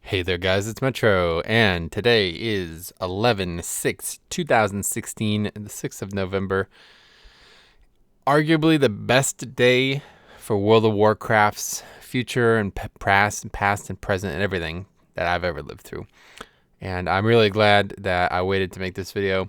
Hey there guys, it's Metro, and today is 11/6/2016, the 6th of November. Arguably the best day for World of Warcraft's future and past and present and everything that I've ever lived through. And I'm really glad that I waited to make this video.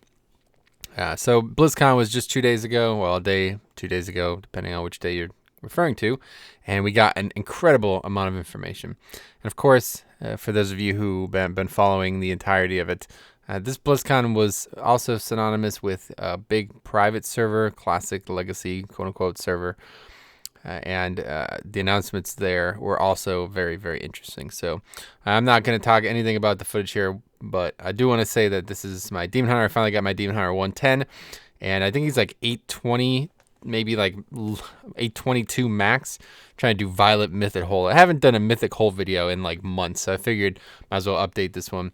So Blizzcon was just 2 days ago, well, a day, 2 days ago, depending on which day you're referring to, and we got an incredible amount of information. And of course, for those of you who've been following the entirety of it, this BlizzCon was also synonymous with a big private server, classic legacy, quote-unquote server, and the announcements there were also very, very interesting. So I'm not going to talk anything about the footage here, but I do want to say that this is my Demon Hunter. I finally got my Demon Hunter 110, and I think he's like 820, maybe like 822 max. Trying to do Violet Mythic Hole. I haven't done a Mythic Hole video in like months, so I figured might as well update this one.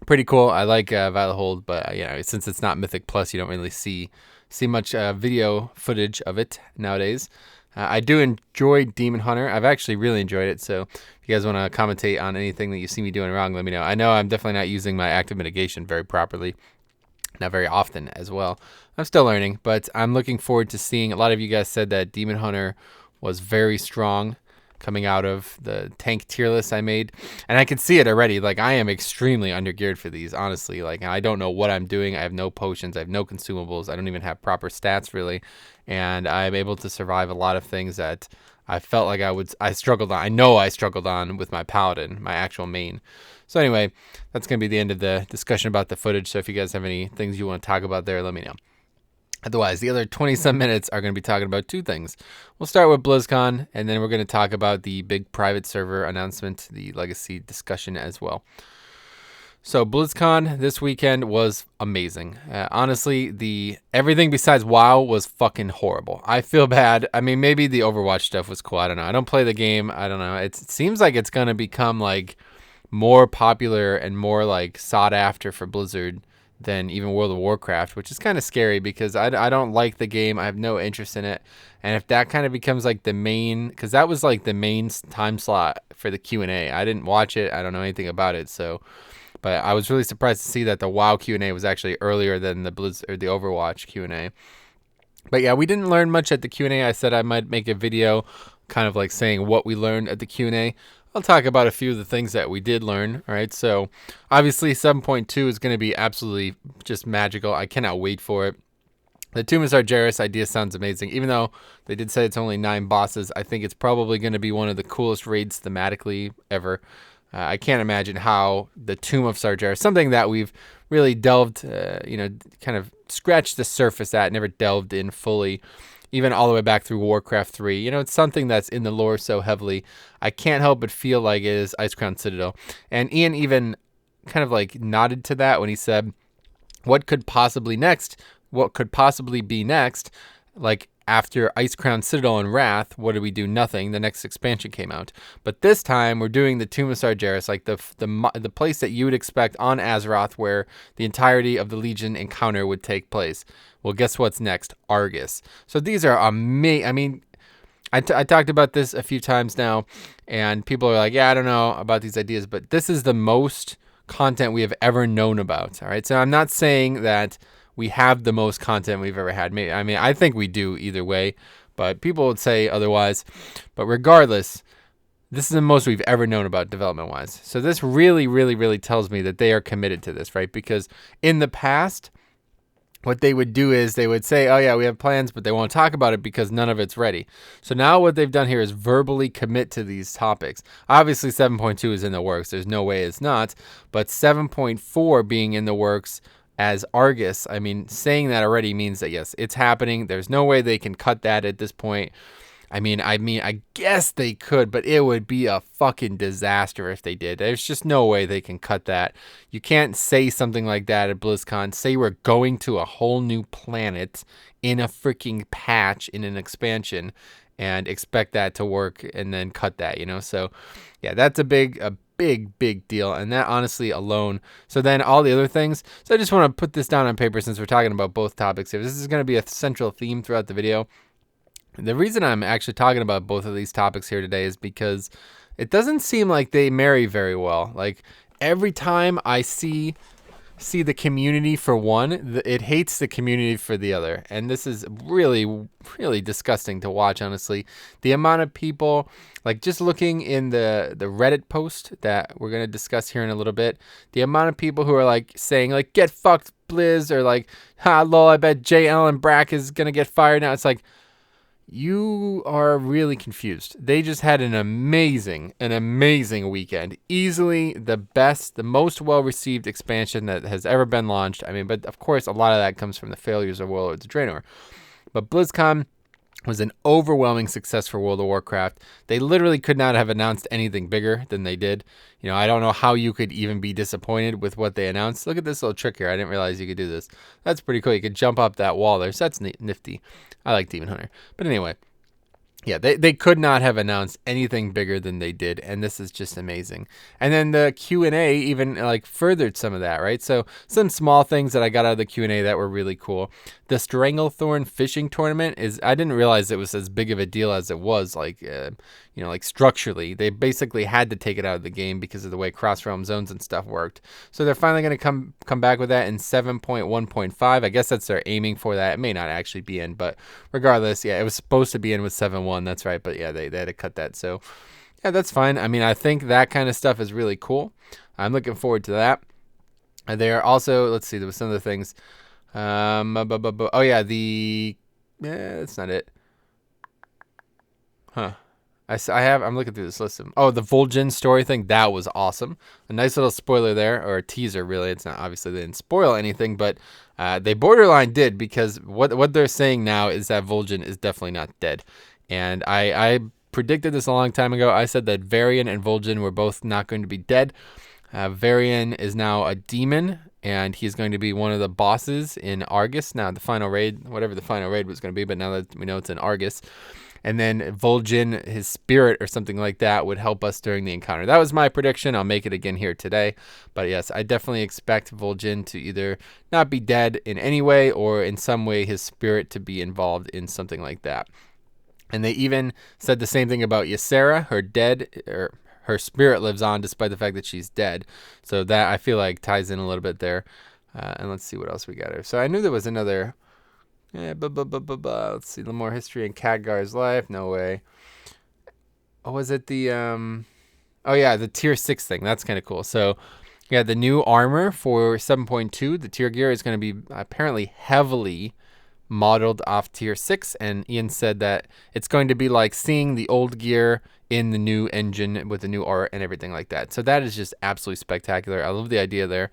Pretty cool. I like Violet Hole, but since it's not Mythic Plus, you don't really see much video footage of it nowadays. I do enjoy Demon Hunter. I've actually really enjoyed it, so if you guys want to commentate on anything that you see me doing wrong, let me know. I know I'm definitely not using my active mitigation very properly, not very often as well. I'm still learning, but I'm looking forward to seeing. A lot of you guys said that Demon Hunter was very strong coming out of the tank tier list I made, and I can see it already. Like, I am extremely undergeared for these, honestly. Like, I don't know what I'm doing. I have no potions, I have no consumables, I don't even have proper stats really, and I'm able to survive a lot of things that I felt like I struggled on. I know I struggled on with my paladin, my actual main. So anyway, that's going to be the end of the discussion about the footage. So if you guys have any things you want to talk about there, let me know. Otherwise, the other 20-some minutes are going to be talking about two things. We'll start with BlizzCon, and then we're going to talk about the big private server announcement, the legacy discussion as well. So BlizzCon this weekend was amazing. Honestly, everything besides WoW was fucking horrible. I feel bad. I mean, maybe the Overwatch stuff was cool. I don't know. I don't play the game. I don't know. It seems like it's going to become like more popular and more like sought after for Blizzard than even World of Warcraft, which is kind of scary because I don't like the game. I have no interest in it. And if that kind of becomes like the main, because that was like the main time slot for the Q&A. I didn't watch it. I don't know anything about it. So, but I was really surprised to see that the WoW Q&A was actually earlier than the the Overwatch Q&A. But yeah, we didn't learn much at the Q&A. I said I might make a video kind of like saying what we learned at the Q&A. I'll talk about a few of the things that we did learn. All right, so obviously 7.2 is going to be absolutely just magical. I cannot wait for it. The Tomb of Sargeras idea sounds amazing. Even though they did say it's only 9 bosses, I think it's probably going to be one of the coolest raids thematically ever. I can't imagine how the Tomb of Sargeras, something that we've really delved, kind of scratched the surface at, never delved in fully, even all the way back through Warcraft 3. It's something that's in the lore so heavily. I can't help but feel like it is Icecrown Citadel. And Ian even kind of like nodded to that when he said, what could possibly be next? Like, after Icecrown Citadel and Wrath, what did we do? Nothing. The next expansion came out. But this time, we're doing the Tomb of Sargeras, like the place that you would expect on Azeroth, where the entirety of the Legion encounter would take place. Well, guess what's next? Argus. So these are amazing. I mean, I talked about this a few times now, and people are like, yeah, I don't know about these ideas, but this is the most content we have ever known about. All right, so I'm not saying that we have the most content we've ever had. I mean, I think we do either way, but people would say otherwise. But regardless, this is the most we've ever known about development-wise. So this really, really, really tells me that they are committed to this, right? Because in the past, what they would do is they would say, oh yeah, we have plans, but they won't talk about it because none of it's ready. So now what they've done here is verbally commit to these topics. Obviously 7.2 is in the works. There's no way it's not. But 7.4 being in the works as Argus, I mean, saying that already means that yes, it's happening. There's no way they can cut that at this point. I mean, I guess they could, but it would be a fucking disaster if they did. There's just no way they can cut that. You can't say something like that at BlizzCon. Say we're going to a whole new planet in a freaking patch in an expansion and expect that to work and then cut that, So, yeah, that's a big deal, and that honestly alone. So then all the other things. So I just want to put this down on paper since we're talking about both topics here. This is going to be a central theme throughout the video. The reason I'm actually talking about both of these topics here today is because it doesn't seem like they marry very well. Like every time I see the community for one, it hates the community for the other. And this is really, really disgusting to watch, honestly. The amount of people, like just looking in the Reddit post that we're going to discuss here in a little bit, the amount of people who are like saying like, get fucked Blizz, or like, ha lol, I bet J. Allen Brack is going to get fired now. It's like, you are really confused. They just had an amazing weekend. Easily the best, the most well-received expansion that has ever been launched. I mean, but of course, a lot of that comes from the failures of Warlords of Draenor. But BlizzCon was an overwhelming success for World of Warcraft. They literally could not have announced anything bigger than they did. You know, I don't know how you could even be disappointed with what they announced. Look at this little trick here. I didn't realize you could do this. That's pretty cool. You could jump up that wall there. So that's nifty. I like Demon Hunter. But anyway, yeah, they could not have announced anything bigger than they did, and this is just amazing. And then the Q&A even like furthered some of that, right? So some small things that I got out of the Q&A that were really cool. The Stranglethorn fishing tournament I didn't realize it was as big of a deal as it was, like, like structurally. They basically had to take it out of the game because of the way cross-realm zones and stuff worked. So they're finally going to come back with that in 7.1.5. I guess that's they're aiming for that. It may not actually be in, but regardless, yeah, it was supposed to be in with 7.1. That's right, but yeah, they had to cut that. So yeah, that's fine. I mean, I think that kind of stuff is really cool. I'm looking forward to that. And they are also, let's see, there was some of the things. Oh yeah, that's not it. Huh. I'm looking through this list of, the Vol'jin story thing. That was awesome. A nice little spoiler there, or a teaser, really. It's not, obviously they didn't spoil anything, but they borderline did, because what they're saying now is that Vol'jin is definitely not dead. And I predicted this a long time ago. I said that Varian and Vol'jin were both not going to be dead. Varian is now a demon, and he's going to be one of the bosses in Argus. Now, the final raid, whatever the final raid was going to be, but now that we know it's in Argus. And then Vol'jin, his spirit or something like that, would help us during the encounter. That was my prediction. I'll make it again here today. But yes, I definitely expect Vol'jin to either not be dead in any way, or in some way his spirit to be involved in something like that. And they even said the same thing about Ysera, her spirit lives on despite the fact that she's dead. So that, I feel like, ties in a little bit there. And let's see what else we got here. So I knew there was another... Let's see, the more history in Khadgar's life. No way. Oh, was it the... Oh, yeah, the Tier 6 thing. That's kind of cool. So, yeah, the new armor for 7.2, the tier gear, is going to be apparently heavily modeled off Tier 6. And Ian said that it's going to be like seeing the old gear in the new engine with the new art and everything like that. So that is just absolutely spectacular. I love the idea there.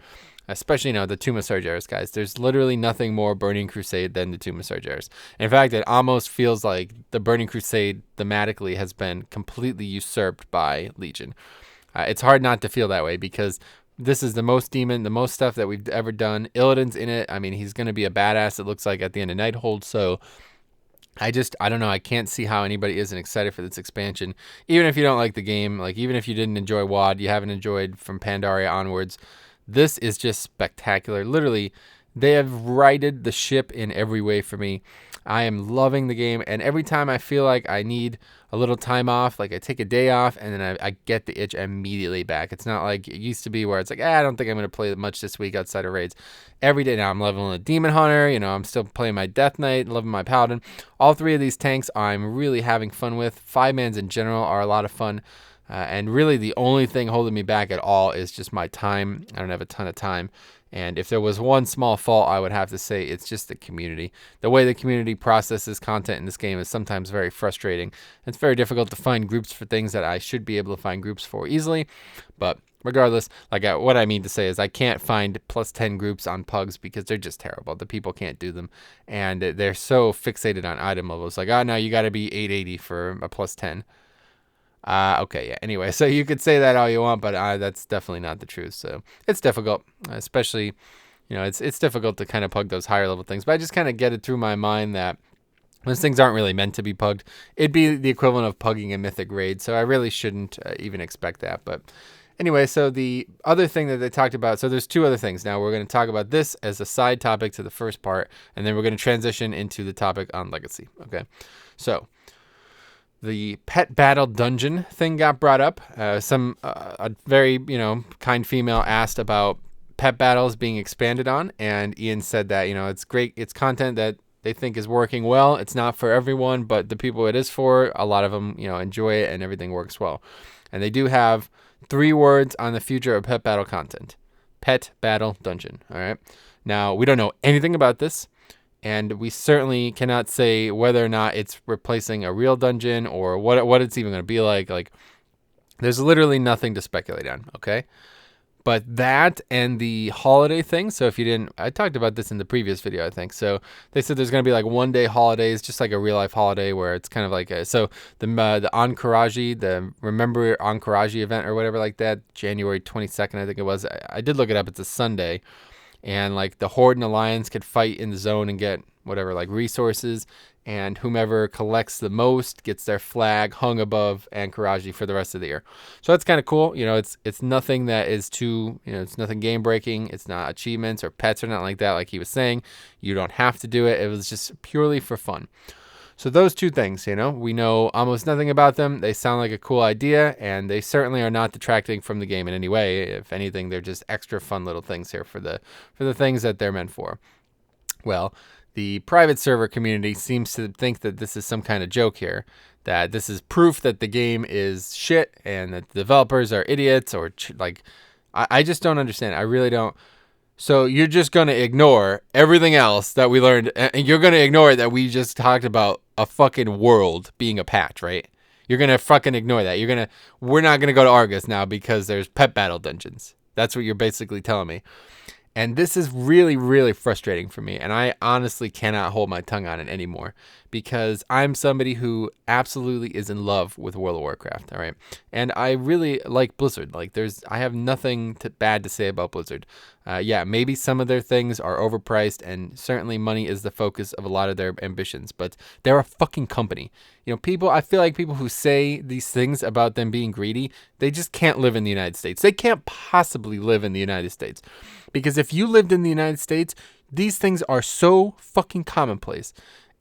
Especially, the Tomb of Sargeras, guys. There's literally nothing more Burning Crusade than the Tomb of Sargeras. In fact, it almost feels like the Burning Crusade thematically has been completely usurped by Legion. It's hard not to feel that way, because this is the most demon, the most stuff that we've ever done. Illidan's in it. I mean, he's going to be a badass, it looks like, at the end of Nighthold. So I don't know. I can't see how anybody isn't excited for this expansion. Even if you don't like the game, like even if you didn't enjoy WoD, you haven't enjoyed from Pandaria onwards, this is just spectacular. Literally, they have righted the ship in every way for me. I am loving the game, and every time I feel like I need a little time off, like I take a day off, and then I get the itch immediately back. It's not like it used to be where it's like, I don't think I'm going to play much this week outside of raids. Every day now I'm leveling a Demon Hunter, I'm still playing my Death Knight, loving my Paladin. All three of these tanks I'm really having fun with. 5-mans in general are a lot of fun. And really the only thing holding me back at all is just my time. I don't have a ton of time. And if there was one small fault, I would have to say it's just the community. The way the community processes content in this game is sometimes very frustrating. It's very difficult to find groups for things that I should be able to find groups for easily. But regardless, what I mean to say is I can't find +10 groups on pugs because they're just terrible. The people can't do them. And they're so fixated on item levels. Like, no, you got to be 880 for a +10. Okay, yeah. Anyway, so you could say that all you want, but that's definitely not the truth. So it's difficult, especially, it's difficult to kind of pug those higher level things. But I just kind of get it through my mind that those things aren't really meant to be pugged. It'd be the equivalent of pugging a Mythic raid, so I really shouldn't even expect that. But anyway, so the other thing that they talked about, so there's two other things. Now we're going to talk about this as a side topic to the first part, and then we're going to transition into the topic on Legacy. Okay, so the pet battle dungeon thing got brought up. A very, kind female asked about pet battles being expanded on, and Ian said that, it's great. It's content that they think is working well. It's not for everyone, but the people it is for, a lot of them, enjoy it and everything works well. And they do have 3 words on the future of pet battle content. Pet battle dungeon. All right. Now, we don't know anything about this, and we certainly cannot say whether or not it's replacing a real dungeon or what it's even going to be like. Like, there's literally nothing to speculate on, okay? But that and the holiday thing, so if you didn't, I talked about this in the previous video, I think. So they said there's going to be like 1-day holidays, just like a real life holiday where it's kind of like the Ankaraji, the Remember Ankaraji event or whatever like that, January 22nd, I think it was. I did look it up. It's a Sunday. And like the Horde and Alliance could fight in the zone and get whatever, like resources, and whomever collects the most gets their flag hung above Ankaraji for the rest of the year. So that's kind of cool. It's nothing that is too, it's nothing game breaking. It's not achievements or pets or nothing like that. Like he was saying, you don't have to do it. It was just purely for fun. So those 2 things, we know almost nothing about them. They sound like a cool idea, and they certainly are not detracting from the game in any way. If anything, they're just extra fun little things here for the things that they're meant for. Well, the private server community seems to think that this is some kind of joke here, that this is proof that the game is shit and that the developers are idiots, or I just don't understand. I really don't. So you're just going to ignore everything else that we learned, and you're going to ignore that we just talked about a fucking world being a patch, right? You're going to fucking ignore that. We're not going to go to Argus now because there's pet battle dungeons. That's what you're basically telling me. And this is really, really frustrating for me. And I honestly cannot hold my tongue on it anymore, because I'm somebody who absolutely is in love with World of Warcraft. All right. And I really like Blizzard. I have nothing bad to say about Blizzard. Yeah, maybe some of their things are overpriced, and certainly money is the focus of a lot of their ambitions, but they're a fucking company. I feel like people who say these things about them being greedy, they just can't live in the United States. They can't possibly live in the United States. Because if you lived in the United States, these things are so fucking commonplace.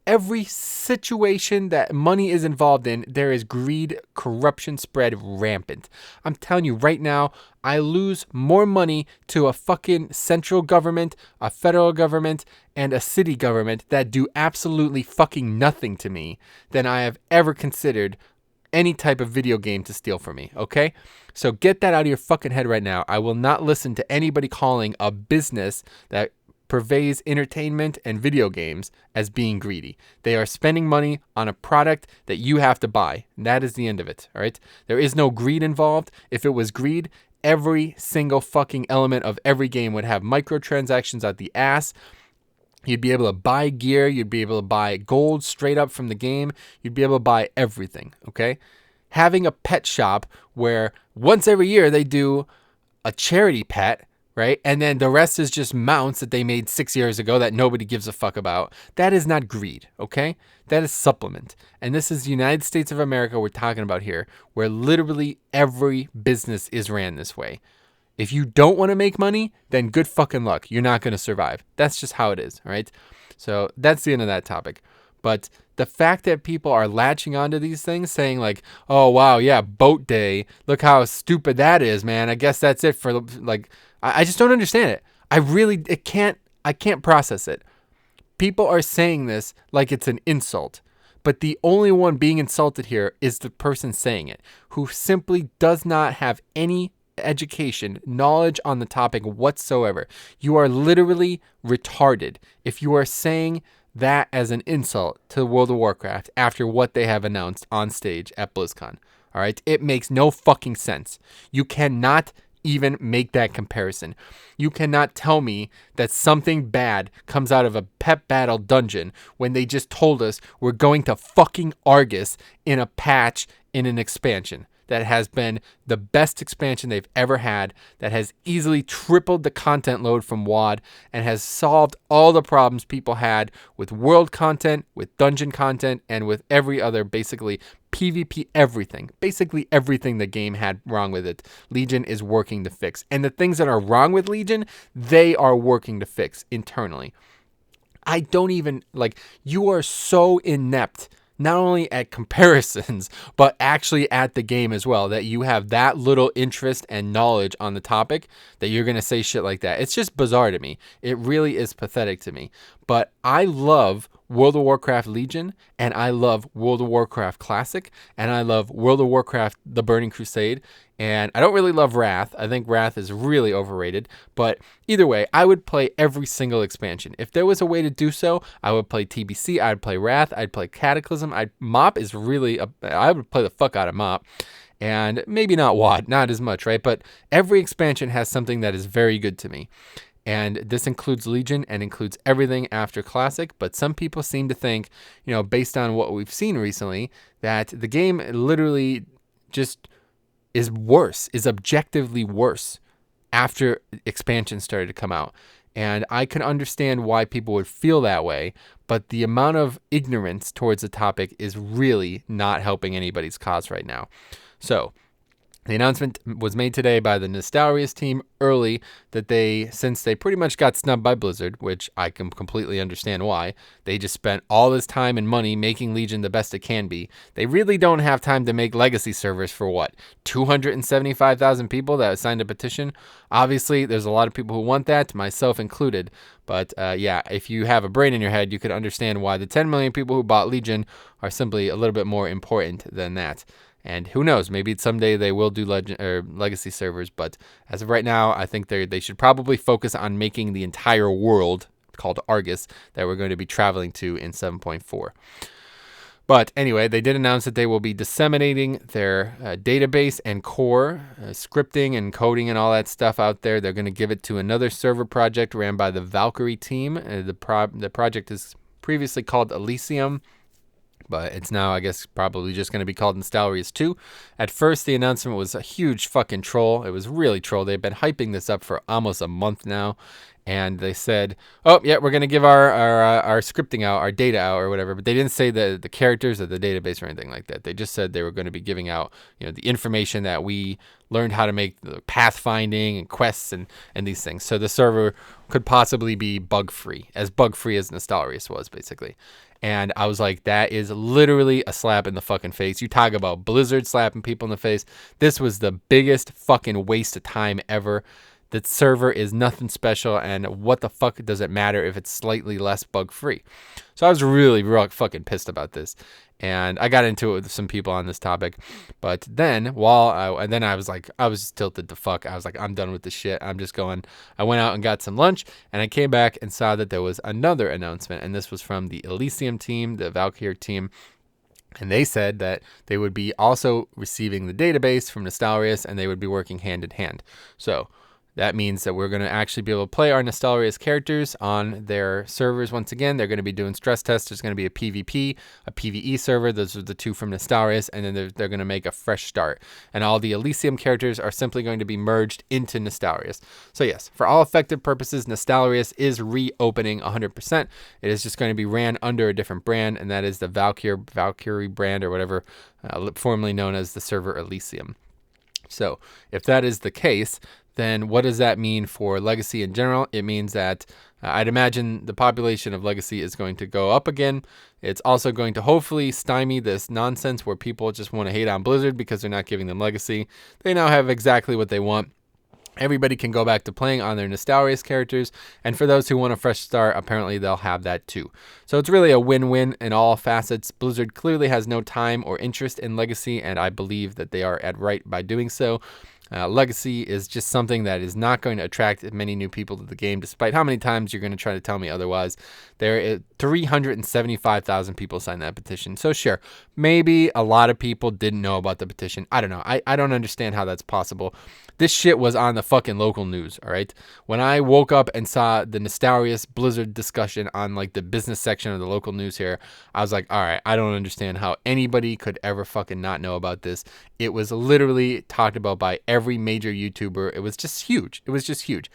Every situation that money is involved in, there is greed, corruption spread rampant. I'm telling you right now, I lose more money to a fucking central government, a federal government, and a city government that do absolutely fucking nothing to me than I have ever considered any type of video game to steal from me, okay? So get that out of your fucking head right now. I will not listen to anybody calling a business that purveys entertainment and video games as being greedy. They are spending money on a product that you have to buy. And that is the end of it, all right? There is no greed involved. If it was greed, every single fucking element of every game would have microtransactions out the ass. You'd be able to buy gear. You'd be able to buy gold straight up from the game. You'd be able to buy everything, okay? Having a pet shop where once every year they do a charity pet, right? And then the rest is just mounts that they made 6 years ago that nobody gives a fuck about. That is not greed, okay? That is supplement. And this is the United States of America we're talking about here, where literally every business is ran this way. If you don't want to make money, then good fucking luck. You're not going to survive. That's just how it is, all right? So that's the end of that topic. But the fact that people are latching onto these things, saying like, oh, wow, yeah, boat day. Look how stupid that is, man. I guess that's it for, like, I just don't understand it. I can't process it. People are saying this like it's an insult. But the only one being insulted here is the person saying it, who simply does not have any education, knowledge on the topic whatsoever. You are literally retarded if you are saying that as an insult to World of Warcraft after what they have announced on stage at BlizzCon. All right? It makes no fucking sense. You cannot even make that comparison. You cannot tell me that something bad comes out of a pet battle dungeon when they just told us we're going to fucking Argus in a patch in an expansion that has been the best expansion they've ever had, that has easily tripled the content load from WoD, and has solved all the problems people had with world content, with dungeon content, and with every other basically PvP everything. Basically everything the game had wrong with it, Legion is working to fix. And the things that are wrong with Legion, they are working to fix internally. I don't even, you are so inept not only at comparisons, but actually at the game as well, that you have that little interest and knowledge on the topic that you're going to say shit like that. It's just bizarre to me. It really is pathetic to me. But I love World of Warcraft Legion, and I love World of Warcraft Classic, and I love World of Warcraft The Burning Crusade, and I don't really love Wrath. I think Wrath is really overrated, but either way, I would play every single expansion. If there was a way to do so, I would play TBC, I'd play Wrath, I'd play Cataclysm, MoP is really, I would play the fuck out of MoP, and maybe not WoD, not as much, right? But every expansion has something that is very good to me. And this includes Legion and includes everything after Classic. But some people seem to think, based on what we've seen recently, that the game literally just is worse, is objectively worse after expansions started to come out. And I can understand why people would feel that way, but the amount of ignorance towards the topic is really not helping anybody's cause right now. So the announcement was made today by the Nostalrius team early that since they pretty much got snubbed by Blizzard, which I can completely understand why, they just spent all this time and money making Legion the best it can be. They really don't have time to make legacy servers for 275,000 people that signed a petition. Obviously, there's a lot of people who want that, myself included. But yeah, if you have a brain in your head, you could understand why the 10 million people who bought Legion are simply a little bit more important than that. And who knows, maybe someday they will do legacy servers, but as of right now, I think they should probably focus on making the entire world called Argus that we're going to be traveling to in 7.4. But anyway, they did announce that they will be disseminating their database and core scripting and coding and all that stuff out there. They're going to give it to another server project ran by the Valkyrie team. The project is previously called Elysium, but it's now, I guess, probably just going to be called Nostalrius 2. At first, the announcement was a huge fucking troll. It was really troll. They've been hyping this up for almost a month now. And they said, oh, yeah, we're going to give our scripting out, our data out or whatever. But they didn't say the characters or the database or anything like that. They just said they were going to be giving out, the information that we learned how to make the pathfinding and quests and these things. So the server could possibly be bug-free as Nostalrius was, basically. And I was like, that is literally a slap in the fucking face. You talk about Blizzard slapping people in the face. This was the biggest fucking waste of time ever. The server is nothing special, and what the fuck does it matter if it's slightly less bug-free? So I was really fucking pissed about this. And I got into it with some people on this topic. But then, I was like, I was tilted to fuck. I was like, I'm done with this shit. I'm just going. I went out and got some lunch, and I came back and saw that there was another announcement. And this was from the Elysium team, the Valkyrie team. And they said that they would be also receiving the database from Nostalrius, and they would be working hand in hand. So that means that we're going to actually be able to play our Nostalrius characters on their servers once again. They're going to be doing stress tests. There's going to be a PvP, a PvE server. Those are the two from Nostalrius. And then they're going to make a fresh start. And all the Elysium characters are simply going to be merged into Nostalrius. So yes, for all effective purposes, Nostalrius is reopening 100%. It is just going to be ran under a different brand, and that is the Valkyrie brand or whatever, formerly known as the server Elysium. So if that is the case, then what does that mean for Legacy in general? It means that I'd imagine the population of Legacy is going to go up again. It's also going to hopefully stymie this nonsense where people just want to hate on Blizzard because they're not giving them Legacy. They now have exactly what they want. Everybody can go back to playing on their Nostalrius characters, and for those who want a fresh start, apparently they'll have that too. So it's really a win-win in all facets. Blizzard clearly has no time or interest in Legacy, and I believe that they are at right by doing so. Legacy is just something that is not going to attract many new people to the game, despite how many times you're going to try to tell me otherwise. There is 375,000 people signed that petition. So sure, maybe a lot of people didn't know about the petition. I don't know. I don't understand how that's possible. This shit was on the fucking local news, all right? When I woke up and saw the Nostalrius Blizzard discussion on like the business section of the local news here, I was like, all right, I don't understand how anybody could ever fucking not know about this. It was literally talked about by every major YouTuber. It was just huge. It was just huge.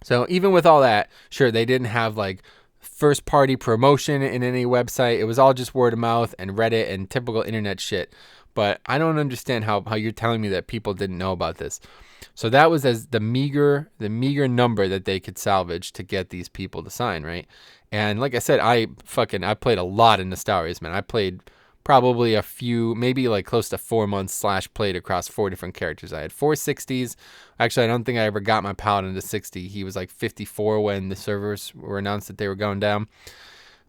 So even with all that, sure, they didn't have like first party promotion in any website. It was all just word of mouth and Reddit and typical internet shit. but I don't understand how you're telling me that people didn't know about this. So that was as the meager number that they could salvage to get these people to sign, right? And like I said, I played a lot in Nostalrius, man. I played probably a few, maybe like close to 4 months / played across 4 different characters. I had 4 60s. Actually, I don't think I ever got my paladin to 60. He was like 54 when the servers were announced that they were going down.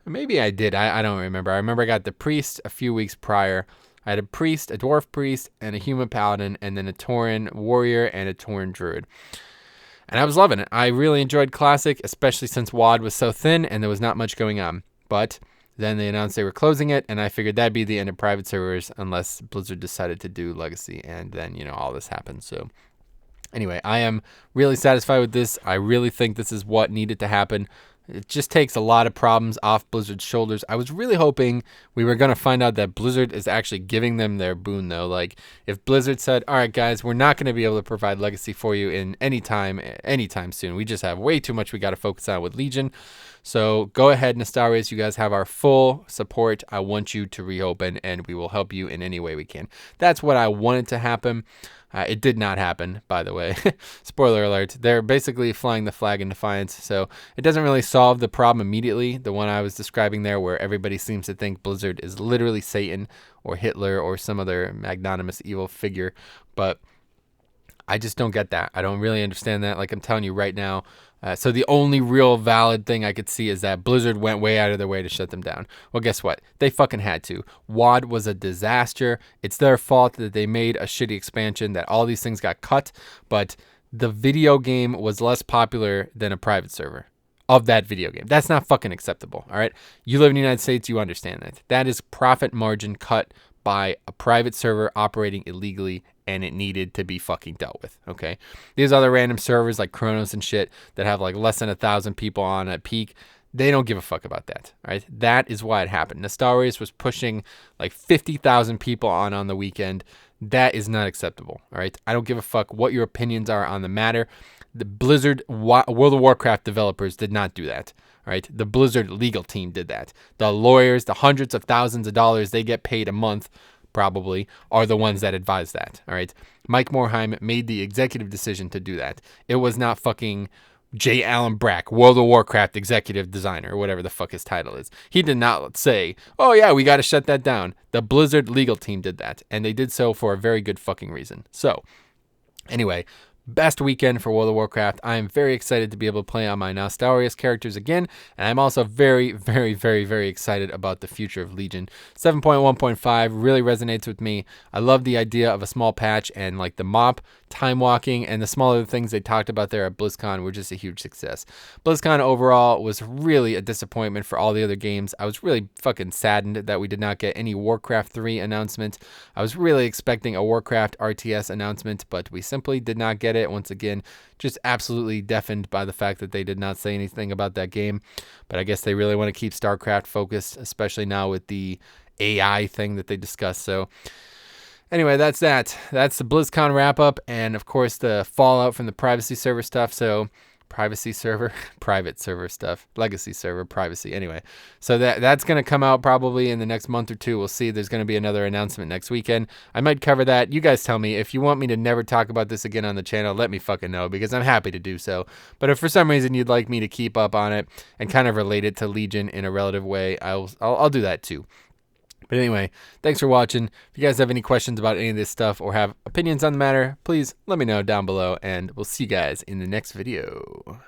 Maybe I did. I don't remember. I remember I got the priest a few weeks prior. I had a priest, a dwarf priest, and a human paladin, and then a Tauren warrior and a Tauren druid. And I was loving it. I really enjoyed Classic, especially since WoD was so thin and there was not much going on. But then they announced they were closing it, and I figured that'd be the end of private servers unless Blizzard decided to do Legacy, and then, you know, all this happened. So anyway, I am really satisfied with this. I really think this is what needed to happen. It just takes a lot of problems off Blizzard's shoulders. I was really hoping we were going to find out that Blizzard is actually giving them their boon, though. Like, if Blizzard said, all right, guys, we're not going to be able to provide Legacy for you in anytime soon. We just have way too much we got to focus on with Legion. So go ahead, Nostalrius. You guys have our full support. I want you to reopen, and we will help you in any way we can. That's what I wanted to happen. It did not happen, by the way. Spoiler alert. They're basically flying the flag in defiance. So it doesn't really solve the problem immediately. The one I was describing there, where everybody seems to think Blizzard is literally Satan or Hitler or some other magnanimous evil figure. But I just don't get that. I don't really understand that. Like I'm telling you right now. So the only real valid thing I could see is that Blizzard went way out of their way to shut them down. Well, guess what? They fucking had to. WoD was a disaster. It's their fault that they made a shitty expansion, that all these things got cut, but the video game was less popular than a private server of that video game. That's not fucking acceptable, all right? You live in the United States, you understand that. That is profit margin cut by a private server operating illegally, and it needed to be fucking dealt with, okay? These other random servers like Chronos and shit that have like less than 1,000 people on at peak, they don't give a fuck about that, right? That is why it happened. Nostalrius was pushing like 50,000 people on the weekend. That is not acceptable, all right? I don't give a fuck what your opinions are on the matter. The Blizzard World of Warcraft developers did not do that, all right? The Blizzard legal team did that. The lawyers, the hundreds of thousands of dollars they get paid a month, probably, are the ones that advise that, all right? Mike Morhaime made the executive decision to do that. It was not fucking J. Allen Brack, World of Warcraft executive designer, or whatever the fuck his title is. He did not say, oh yeah, we got to shut that down. The Blizzard legal team did that, and they did so for a very good fucking reason. So, anyway, best weekend for World of Warcraft. I am very excited to be able to play on my Nostalrius characters again, and I'm also very, very, very, very excited about the future of Legion. 7.1.5 really resonates with me. I love the idea of a small patch, and like the mop, time walking, and the smaller things they talked about there at Blizzcon were just a huge success. Blizzcon overall was really a disappointment for all the other games. I was really fucking saddened that we did not get any Warcraft 3 announcement. I was really expecting a Warcraft RTS announcement, but we simply did not get it. Once again, just absolutely deafened by the fact that they did not say anything about that game. But I guess they really want to keep StarCraft focused, especially now with the AI thing that they discussed. So anyway, that's that. That's the BlizzCon wrap up, and of course the fallout from the privacy server stuff. So privacy server, private server stuff, legacy server, privacy. Anyway, so that's going to come out probably in the next month or two. We'll see. There's going to be another announcement next weekend. I might cover that. You guys tell me if you want me to never talk about this again on the channel. Let me fucking know, because I'm happy to do so. But if for some reason you'd like me to keep up on it and kind of relate it to Legion in a relative way, I'll do that too. But anyway, thanks for watching. If you guys have any questions about any of this stuff or have opinions on the matter, please let me know down below, and we'll see you guys in the next video.